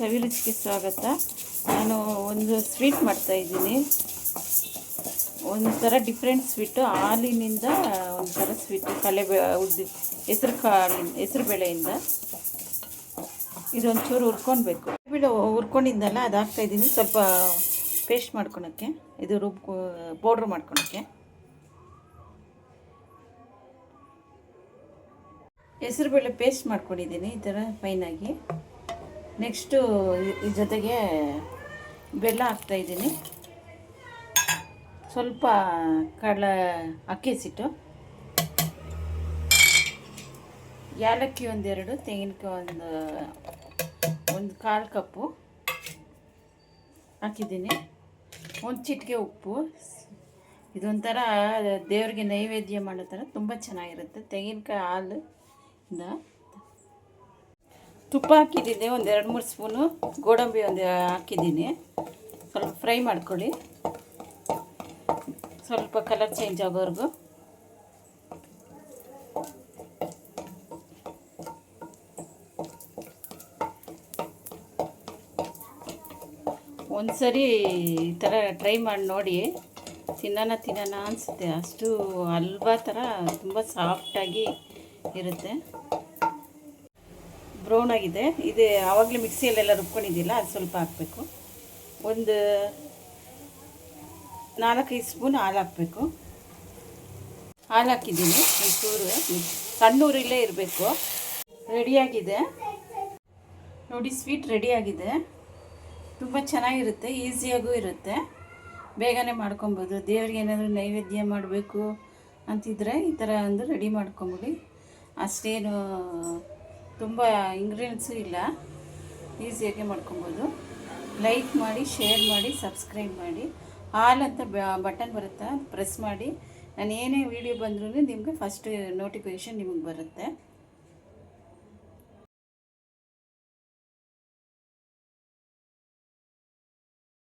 ಸವಿರುಚಿಗೆ ಸ್ವಾಗತ. ನಾನು ಒಂದು ಸ್ವೀಟ್ ಮಾಡ್ತಾಯಿದ್ದೀನಿ. ಒಂಥರ ಡಿಫ್ರೆಂಟ್ ಸ್ವೀಟು. ಹಾಲಿನಿಂದ ಒಂಥರ ಸ್ವೀಟು, ಹೆಸರು ಬೇಳೆಯಿಂದ. ಇದೊಂಚೂರು ಹುರ್ಕೊಳ್ಬೇಕು. ಹುರ್ಕೊಂಡಿದ್ದಲ್ಲ ಅದು ಹಾಕ್ತಾಯಿದ್ದೀನಿ, ಸ್ವಲ್ಪ ಪೇಸ್ಟ್ ಮಾಡ್ಕೊಳಕ್ಕೆ, ಇದು ಪೌಡ್ರ್ ಮಾಡ್ಕೊಳಕ್ಕೆ. ಹೆಸರುಬೇಳೆ ಪೇಸ್ಟ್ ಮಾಡ್ಕೊಂಡಿದ್ದೀನಿ ಈ ಥರ ಫೈನಾಗಿ. ನೆಕ್ಸ್ಟು ಈ ಜೊತೆಗೆ ಬೆಲ್ಲ ಹಾಕ್ತಾಯಿದ್ದೀನಿ, ಸ್ವಲ್ಪ ಅಕ್ಕಿ ಹಸಿಟ್ಟು, ಏಲಕ್ಕಿ ಒಂದೆರಡು, ತೆಂಗಿನಕಾಯಿ ಒಂದು ಕಾಲು ಕಪ್ಪು ಹಾಕಿದ್ದೀನಿ, ಒಂದು ಚಿಟಿಕೆ ಉಪ್ಪು. ಇದೊಂಥರ ದೇವರಿಗೆ ನೈವೇದ್ಯ ಮಾಡೋ ಥರ ತುಂಬ ಚೆನ್ನಾಗಿರುತ್ತೆ. ತೆಂಗಿನಕಾಯಿ ಹಾಲಿಂದ ತುಪ್ಪ ಹಾಕಿದ್ದೀನಿ, ಒಂದು 2-3 ಸ್ಪೂನು. ಗೋಡಂಬಿ ಒಂದು ಹಾಕಿದ್ದೀನಿ. ಸ್ವಲ್ಪ ಫ್ರೈ ಮಾಡ್ಕೊಳ್ಳಿ, ಸ್ವಲ್ಪ ಕಲರ್ ಚೇಂಜ್ ಆಗೋವರೆಗೂ. ಒಂದು ಸರಿ ಈ ಥರ ಟ್ರೈ ಮಾಡಿ ನೋಡಿ, ತಿನ್ನೋಣ ಅನಿಸುತ್ತೆ. ಅಷ್ಟು ಹಲ್ವಾ ಥರ ತುಂಬ ಸಾಫ್ಟಾಗಿ ಇರುತ್ತೆ. ಬ್ರೌನ್ ಆಗಿದೆ. ಇದು ಆವಾಗಲೇ ಮಿಕ್ಸಿಯಲ್ಲೆಲ್ಲ ರುಬ್ಕೊಂಡಿದ್ದಿಲ್ಲ, ಅದು ಸ್ವಲ್ಪ ಹಾಕಬೇಕು. ಒಂದು 4-5 ಸ್ಪೂನ್ ಹಾಲು ಹಾಕಬೇಕು. ಹಾಲು ಹಾಕಿದ್ದೀನಿ, ಒಂಚೂರು ಸಣ್ಣ ಊರಲ್ಲೇ ಇರಬೇಕು. ರೆಡಿಯಾಗಿದೆ ನೋಡಿ, ಸ್ವೀಟ್ ರೆಡಿಯಾಗಿದೆ. ತುಂಬ ಚೆನ್ನಾಗಿರುತ್ತೆ, ಈಸಿಯಾಗೂ ಇರುತ್ತೆ, ಬೇಗನೆ ಮಾಡ್ಕೊಬೋದು. ದೇವ್ರಿಗೆ ಏನಾದರೂ ನೈವೇದ್ಯ ಮಾಡಬೇಕು ಅಂತಿದ್ರೆ ಈ ಥರ ಒಂದು ರೆಡಿ ಮಾಡ್ಕೊಂಬಿಡಿ. ಅಷ್ಟೇನು ತುಂಬ ಇಂಗ್ರೀಡಿಯೆಂಟ್ಸು ಇಲ್ಲ, ಈಸಿಯಾಗಿ ಮಾಡ್ಕೊಬೋದು. ಲೈಕ್ ಮಾಡಿ, ಶೇರ್ ಮಾಡಿ, ಸಬ್ಸ್ಕ್ರೈಬ್ ಮಾಡಿ. ಆಲ್ ಅಂತ ಬಟನ್ ಬರುತ್ತೆ, ಪ್ರೆಸ್ ಮಾಡಿ. ನಾನು ಏನೇ ವೀಡಿಯೋ ಬಂದ್ರೂ ನಿಮಗೆ ಫಸ್ಟ್ ನೋಟಿಫಿಕೇಷನ್ ನಿಮಗೆ ಬರುತ್ತೆ.